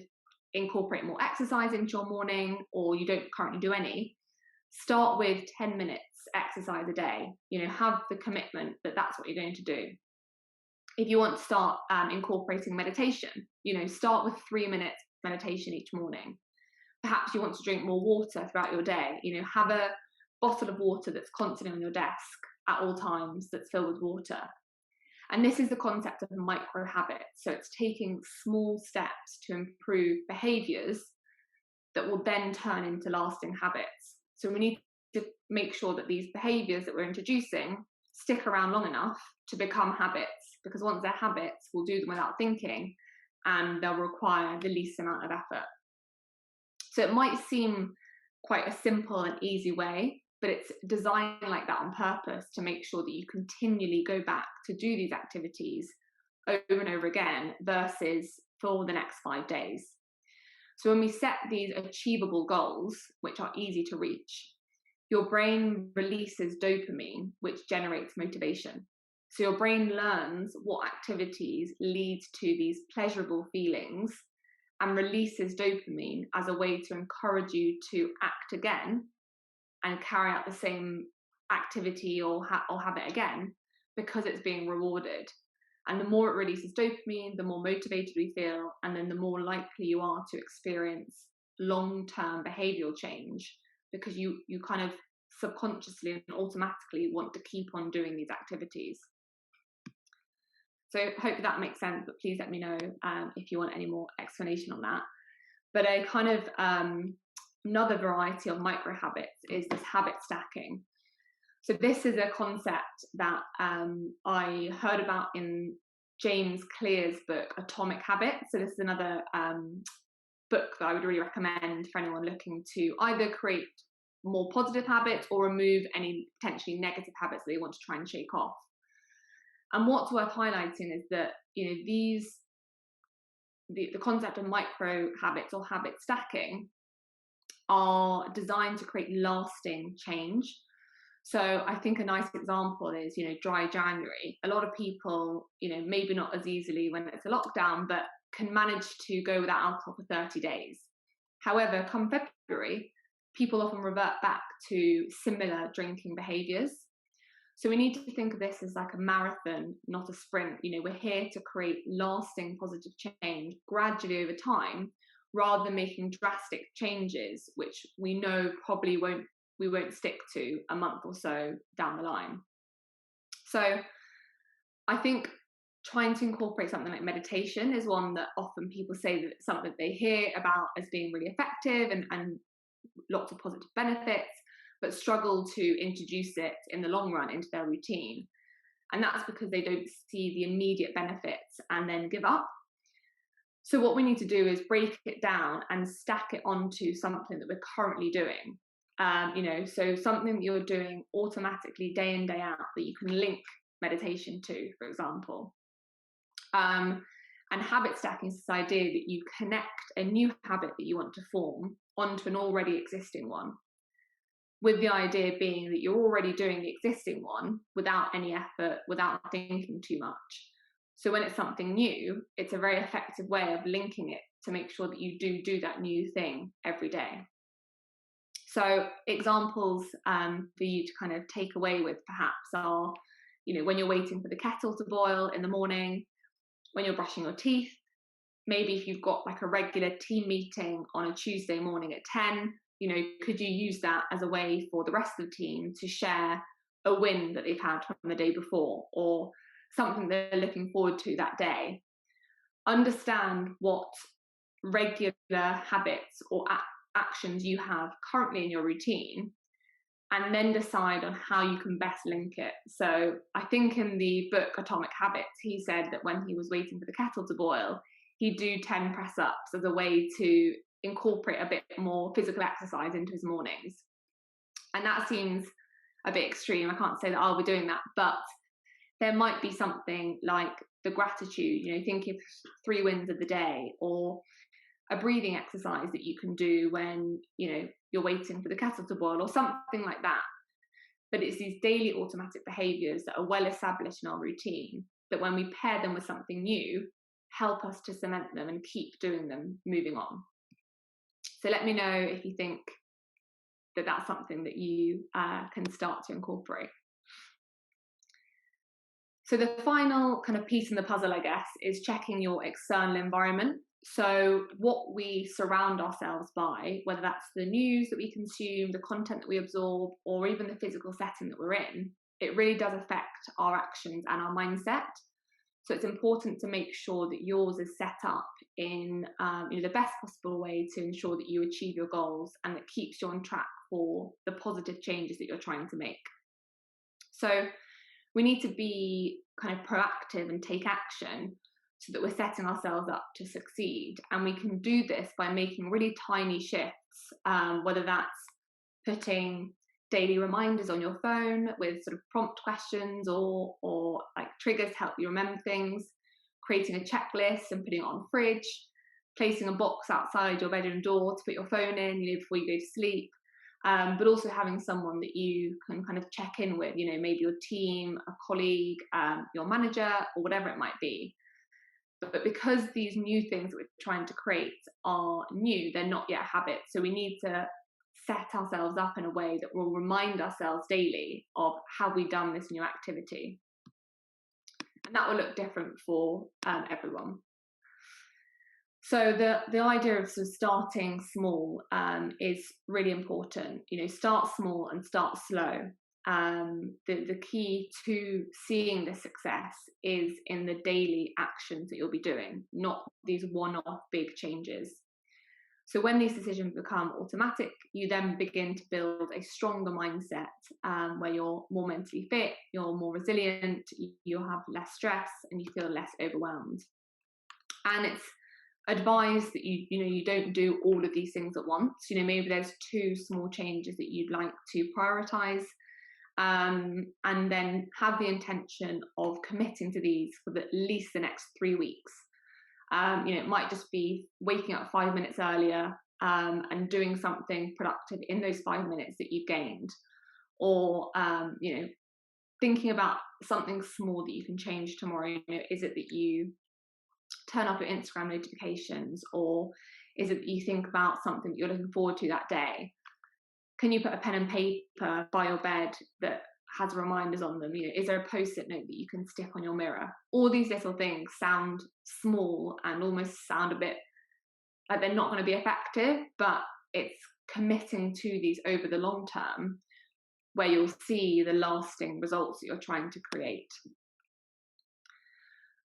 incorporate more exercise into your morning, or you don't currently do any, start with 10 minutes exercise a day. You know, have the commitment that that's what you're going to do. If you want to start incorporating meditation, you know, start with 3 minutes meditation each morning. Perhaps you want to drink more water throughout your day. You know, have a bottle of water that's constantly on your desk at all times that's filled with water. And this is the concept of micro habits. So it's taking small steps to improve behaviors that will then turn into lasting habits. So we need to make sure that these behaviors that we're introducing stick around long enough to become habits, because once they're habits, we'll do them without thinking, and they'll require the least amount of effort. So it might seem quite a simple and easy way, but it's designed like that on purpose to make sure that you continually go back to do these activities over and over again versus for the next 5 days. So when we set these achievable goals, which are easy to reach, your brain releases dopamine, which generates motivation. So your brain learns what activities lead to these pleasurable feelings and releases dopamine as a way to encourage you to act again and carry out the same activity or habit again, because it's being rewarded. And the more it releases dopamine, the more motivated we feel, and then the more likely you are to experience long-term behavioral change, because you kind of subconsciously and automatically want to keep on doing these activities. So hopefully that makes sense, but please let me know if you want any more explanation on that. But a kind of another variety of micro habits is this habit stacking. So this is a concept that I heard about in James Clear's book, Atomic Habits. So this is another book that I would really recommend for anyone looking to either create more positive habits or remove any potentially negative habits that they want to try and shake off. And what's worth highlighting is that, you know, the concept of micro habits or habit stacking are designed to create lasting change. So I think a nice example is, you know, dry January. A lot of people, you know, maybe not as easily when it's a lockdown, but can manage to go without alcohol for 30 days. However, come February, people often revert back to similar drinking behaviours. So we need to think of this as like a marathon, not a sprint. You know, we're here to create lasting positive change gradually over time, rather than making drastic changes, which we know probably we won't stick to a month or so down the line. So I think trying to incorporate something like meditation is one that often people say that it's something they hear about as being really effective and lots of positive benefits, but struggle to introduce it in the long run into their routine. And that's because they don't see the immediate benefits and then give up. So what we need to do is break it down and stack it onto something that we're currently doing. You know, so something that you're doing automatically day in, day out that you can link meditation to, for example. And habit stacking is this idea that you connect a new habit that you want to form onto an already existing one, with the idea being that you're already doing the existing one without any effort, without thinking too much. So when it's something new, it's a very effective way of linking it to make sure that you do that new thing every day. So examples for you to kind of take away with perhaps are, you know, when you're waiting for the kettle to boil in the morning, when you're brushing your teeth, maybe if you've got like a regular team meeting on a Tuesday morning at 10, you know, could you use that as a way for the rest of the team to share a win that they've had from the day before, or something they're looking forward to that day? Understand what regular habits or actions you have currently in your routine, and then decide on how you can best link it. So I think in the book Atomic Habits, he said that when he was waiting for the kettle to boil, he'd do 10 press-ups as a way to incorporate a bit more physical exercise into his mornings. And that seems a bit extreme. I can't say that I'll be doing that, but there might be something like the gratitude, think of 3 wins of the day, or a breathing exercise that you can do when, you're waiting for the kettle to boil, or something like that. But it's these daily automatic behaviours that are well established in our routine, that when we pair them with something new, help us to cement them and keep doing them moving on. So let me know if you think that that's something that you can start to incorporate. So the final kind of piece in the puzzle, I guess, is checking your external environment. So what we surround ourselves by, whether that's the news that we consume, the content that we absorb, or even the physical setting that we're in, it really does affect our actions and our mindset. So it's important to make sure that yours is set up in the best possible way to ensure that you achieve your goals and that keeps you on track for the positive changes that you're trying to make. So we need to be kind of proactive and take action so that we're setting ourselves up to succeed. And we can do this by making really tiny shifts, whether that's putting daily reminders on your phone with sort of prompt questions or like triggers to help you remember things, creating a checklist and putting it on the fridge, placing a box outside your bedroom door to put your phone in, before you go to sleep. But also having someone that you can kind of check in with, maybe your team, a colleague, your manager, or whatever it might be. But because these new things that we're trying to create are new, they're not yet habits. So we need to set ourselves up in a way that will remind ourselves daily of how we've done this new activity. And that will look different for everyone. So the idea of sort of starting small is really important. Start small and start slow. The key to seeing the success is in the daily actions that you'll be doing, not these one-off big changes. So when these decisions become automatic, you then begin to build a stronger mindset where you're more mentally fit, you're more resilient, you'll have less stress, and you feel less overwhelmed. And it's advised that you don't do all of these things at once. Maybe there's 2 small changes that you'd like to prioritize, and then have the intention of committing to these for at least the next 3 weeks. It might just be waking up 5 minutes earlier and doing something productive in those 5 minutes that you've gained, or thinking about something small that you can change tomorrow. Is it that you turn off your Instagram notifications, or is it that you think about something that you're looking forward to that day? Can you put a pen and paper by your bed that has reminders on them? Is there a post-it note that you can stick on your mirror? All these little things sound small and almost sound a bit like they're not going to be effective, but it's committing to these over the long term where you'll see the lasting results that you're trying to create.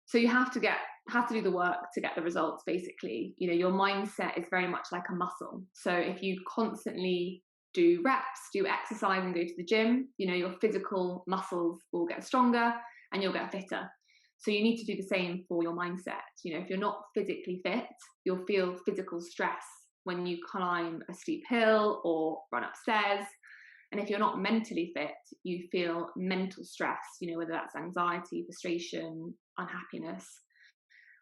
So you have to do the work to get the results, basically. Your mindset is very much like a muscle. So if you constantly do reps, do exercise and go to the gym, your physical muscles will get stronger and you'll get fitter. So you need to do the same for your mindset. If you're not physically fit, you'll feel physical stress when you climb a steep hill or run upstairs. And if you're not mentally fit, you feel mental stress, whether that's anxiety, frustration, unhappiness,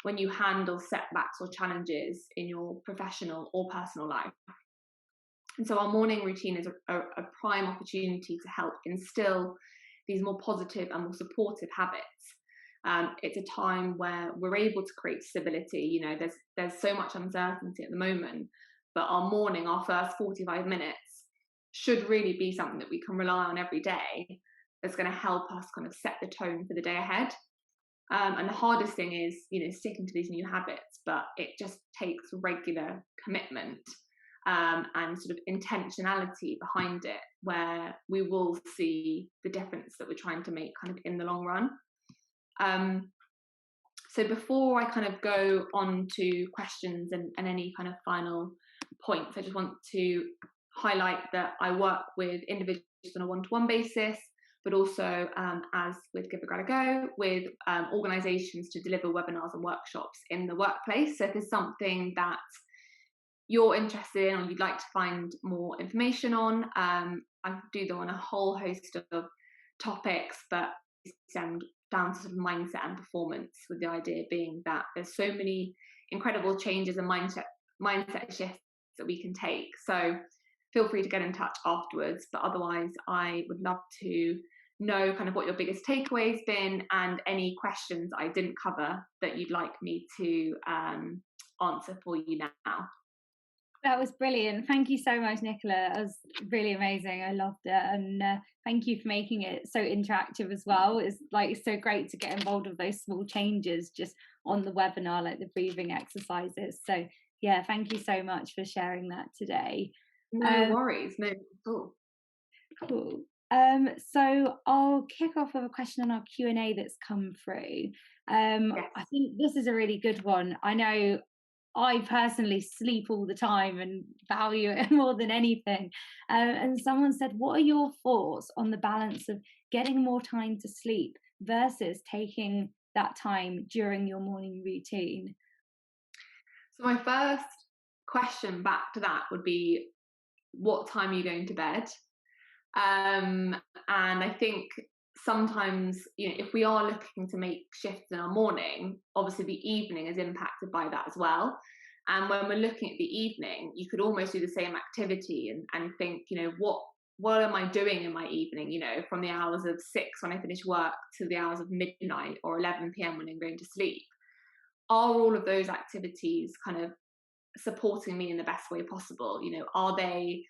when you handle setbacks or challenges in your professional or personal life. And so our morning routine is a prime opportunity to help instill these more positive and more supportive habits. It's a time where we're able to create stability. There's so much uncertainty at the moment, but our morning, our first 45 minutes, should really be something that we can rely on every day that's going to help us kind of set the tone for the day ahead. And the hardest thing is, sticking to these new habits, but it just takes regular commitment and sort of intentionality behind it, where we will see the difference that we're trying to make kind of in the long run. So before I kind of go on to questions and any kind of final points, I just want to highlight that I work with individuals on a one-to-one basis, but also as with Give a Grad a Go, with organisations to deliver webinars and workshops in the workplace. So if there's something that you're interested in or you'd like to find more information on, I do them on a whole host of topics, but send down to sort of mindset and performance, with the idea being that there's so many incredible changes and mindset shifts that we can take. So feel free to get in touch afterwards, but otherwise I would love to know kind of what your biggest takeaway's been and any questions I didn't cover that you'd like me to answer for you now. That was brilliant. Thank you so much, Nicola. That was really amazing. I loved it. And thank you for making it so interactive as well. It's so great to get involved with those small changes just on the webinar, like the breathing exercises. So yeah, thank you so much for sharing that today. No worries. No, cool. So I'll kick off with a question on our Q&A that's come through. Yes. I think this is a really good one. I know I personally sleep all the time and value it more than anything. And someone said, what are your thoughts on the balance of getting more time to sleep versus taking that time during your morning routine? So my first question back to that would be, what time are you going to bed? And I think sometimes, if we are looking to make shifts in our morning, obviously the evening is impacted by that as well. And when we're looking at the evening, you could almost do the same activity and think, what am I doing in my evening? From the hours of 6 when I finish work to the hours of midnight or 11 p.m. when I'm going to sleep. Are all of those activities kind of supporting me in the best way possible? Are they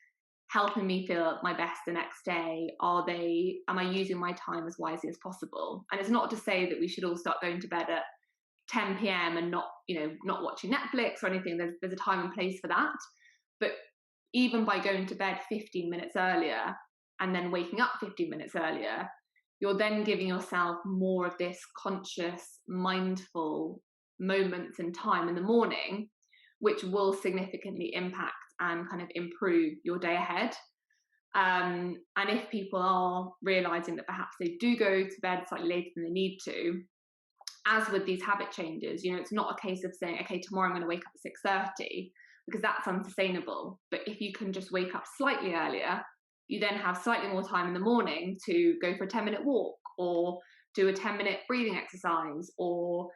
helping me feel my best the next day? Am I using my time as wisely as possible? And it's not to say that we should all start going to bed at 10 p.m. and not watching Netflix or anything. There's a time and place for that. But even by going to bed 15 minutes earlier and then waking up 15 minutes earlier, you're then giving yourself more of this conscious, mindful moments and time in the morning, which will significantly impact and kind of improve your day ahead. And if people are realizing that perhaps they do go to bed slightly later than they need to, as with these habit changes, it's not a case of saying, okay, tomorrow I'm going to wake up at 6:30, because that's unsustainable. But if you can just wake up slightly earlier, you then have slightly more time in the morning to go for a 10-minute walk or do a 10-minute breathing exercise, or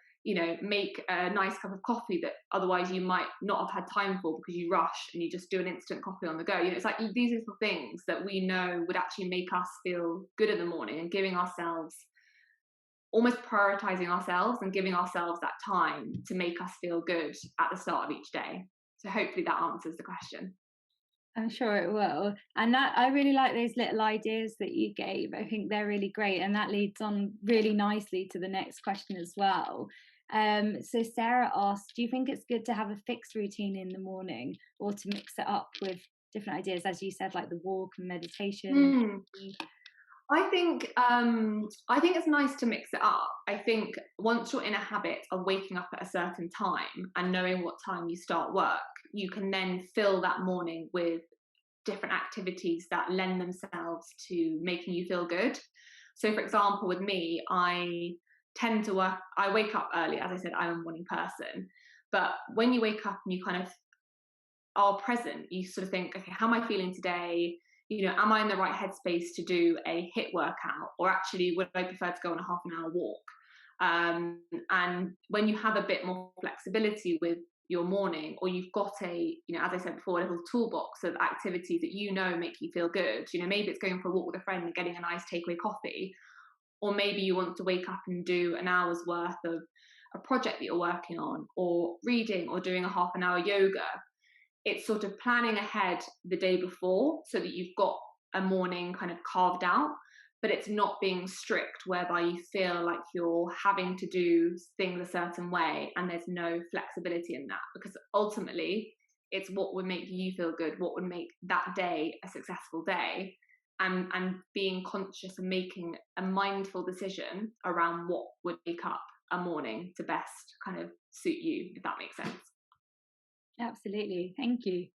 make a nice cup of coffee that otherwise you might not have had time for because you rush and you just do an instant coffee on the go. It's like these little things that we know would actually make us feel good in the morning, and giving ourselves, almost prioritizing ourselves and giving ourselves that time to make us feel good at the start of each day. So hopefully that answers the question. I'm sure it will. And that, I really like those little ideas that you gave. I think they're really great. And that leads on really nicely to the next question as well. So Sarah asked, do you think it's good to have a fixed routine in the morning, or to mix it up with different ideas, as you said, like the walk and meditation? I think it's nice to mix it up. I think once you're in a habit of waking up at a certain time and knowing what time you start work, you can then fill that morning with different activities that lend themselves to making you feel good. So for example, with me, I wake up early. As I said, I'm a morning person. But when you wake up and you kind of are present, you sort of think, okay, how am I feeling today? Am I in the right headspace to do a HIIT workout, or actually would I prefer to go on a half an hour walk? And when you have a bit more flexibility with your morning, or you've got as I said before, a little toolbox of activities that make you feel good. Maybe it's going for a walk with a friend and getting a nice takeaway coffee, or maybe you want to wake up and do an hour's worth of a project that you're working on, or reading, or doing a half an hour yoga. It's sort of planning ahead the day before so that you've got a morning kind of carved out, but it's not being strict whereby you feel like you're having to do things a certain way and there's no flexibility in that, because ultimately it's what would make you feel good, what would make that day a successful day, and being conscious and making a mindful decision around what would make up a morning to best kind of suit you, if that makes sense. Absolutely, thank you.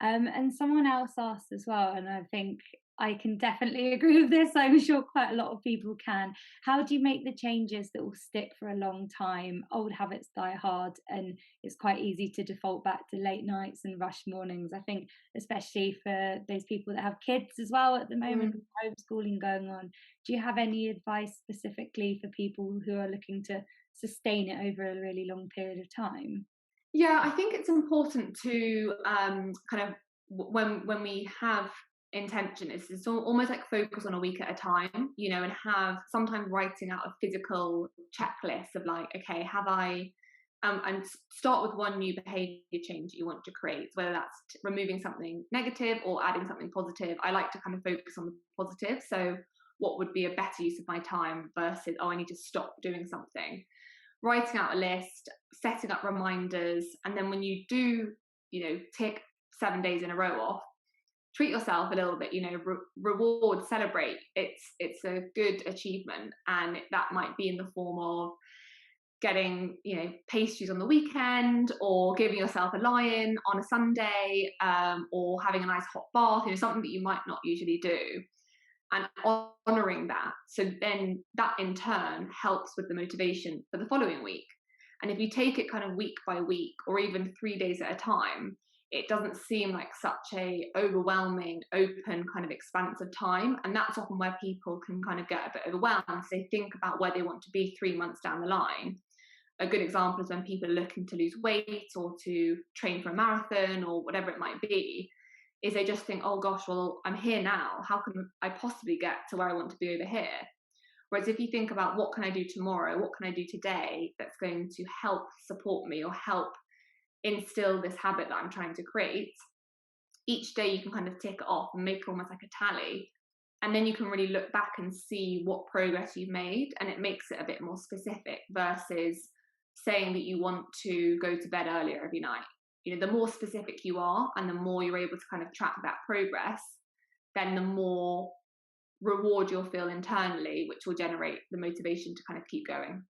And someone else asked as well, and I think I can definitely agree with this. I'm sure quite a lot of people can. How do you make the changes that will stick for a long time? Old habits die hard, and it's quite easy to default back to late nights and rush mornings. I think, especially for those people that have kids as well at the moment, homeschooling going on. Do you have any advice specifically for people who are looking to sustain it over a really long period of time? Yeah, I think it's important to kind of when we have intention is almost like focus on a week at a time, and have sometimes writing out a physical checklist of like, okay, have I and start with one new behavior change that you want to create, whether that's removing something negative or adding something positive. I like to kind of focus on the positive. So what would be a better use of my time versus, oh, I need to stop doing something. Writing out a list, setting up reminders, and then when you do, tick 7 days in a row off, treat yourself a little bit, reward, celebrate. It's a good achievement, and that might be in the form of getting, pastries on the weekend, or giving yourself a lie-in on a Sunday, or having a nice hot bath, something that you might not usually do, and honoring that. So then that in turn helps with the motivation for the following week. And if you take it kind of week by week, or even 3 days at a time, it doesn't seem like such a overwhelming, open, kind of expansive time. And that's often where people can kind of get a bit overwhelmed. So they think about where they want to be 3 months down the line. A good example is when people are looking to lose weight or to train for a marathon or whatever it might be, is they just think, oh gosh, well, I'm here now. How can I possibly get to where I want to be over here? Whereas if you think about what can I do tomorrow, what can I do today that's going to help support me or help instill this habit that I'm trying to create, each day you can kind of tick it off and make almost like a tally. And then you can really look back and see what progress you've made, and it makes it a bit more specific versus saying that you want to go to bed earlier every night. The more specific you are and the more you're able to kind of track that progress, then the more reward you'll feel internally, which will generate the motivation to kind of keep going.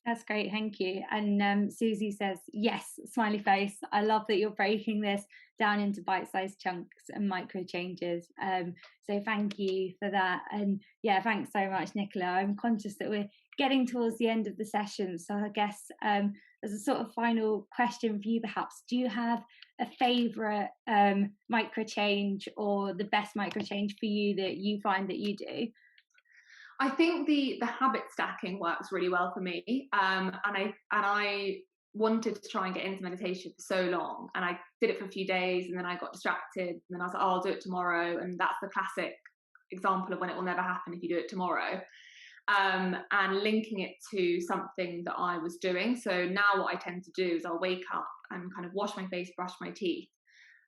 That's great, thank you. And Susie says, yes, smiley face. I love that you're breaking this down into bite-sized chunks and micro changes. So thank you for that. And yeah, thanks so much, Nicola. I'm conscious that we're getting towards the end of the session. So I guess as a sort of final question for you, perhaps, do you have a favourite micro change or the best micro change for you that you find that you do? I think the habit stacking works really well for me, and I wanted to try and get into meditation for so long, and I did it for a few days, and then I got distracted, and then I was like, oh, I'll do it tomorrow, and that's the classic example of when it will never happen if you do it tomorrow. And linking it to something that I was doing. So now what I tend to do is I'll wake up and kind of wash my face, brush my teeth,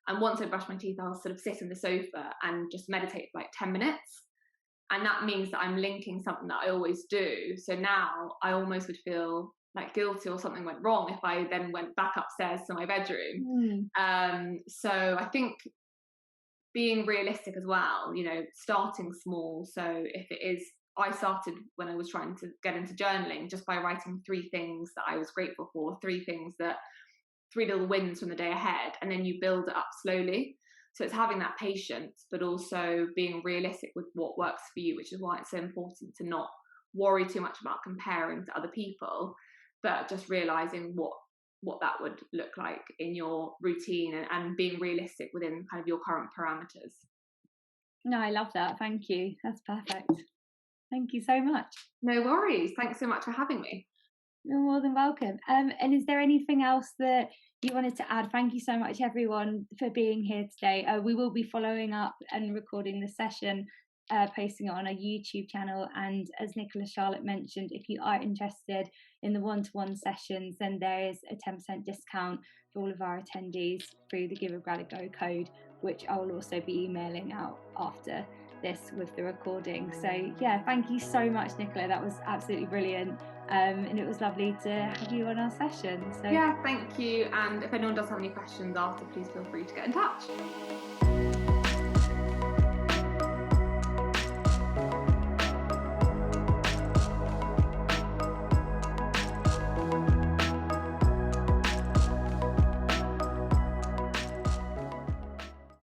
and once I brush my teeth, I'll sort of sit on the sofa and just meditate for like 10 minutes. And that means that I'm linking something that I always do. So now I almost would feel like guilty or something went wrong if I then went back upstairs to my bedroom. So I think being realistic as well, starting small. So if it is, I started when I was trying to get into journaling just by writing 3 things that I was grateful for, 3 little wins from the day ahead, and then you build it up slowly. So it's having that patience, but also being realistic with what works for you, which is why it's so important to not worry too much about comparing to other people, but just realizing what that would look like in your routine, and being realistic within kind of your current parameters. No, I love that. Thank you. That's perfect. Thank you so much. No worries. Thanks so much for having me. You're more than welcome. And is there anything else that you wanted to add? Thank you so much, everyone, for being here today. We will be following up and recording the session, posting it on our YouTube channel. And as Nicola Charlotte mentioned, if you are interested in the one-to-one sessions, then there is a 10% discount for all of our attendees through the Give a Grad a Go code, which I will also be emailing out after this with the recording. So yeah, thank you so much, Nicola. That was absolutely brilliant. And it was lovely to have you on our session. So yeah, thank you. And if anyone does have any questions after, please feel free to get in touch.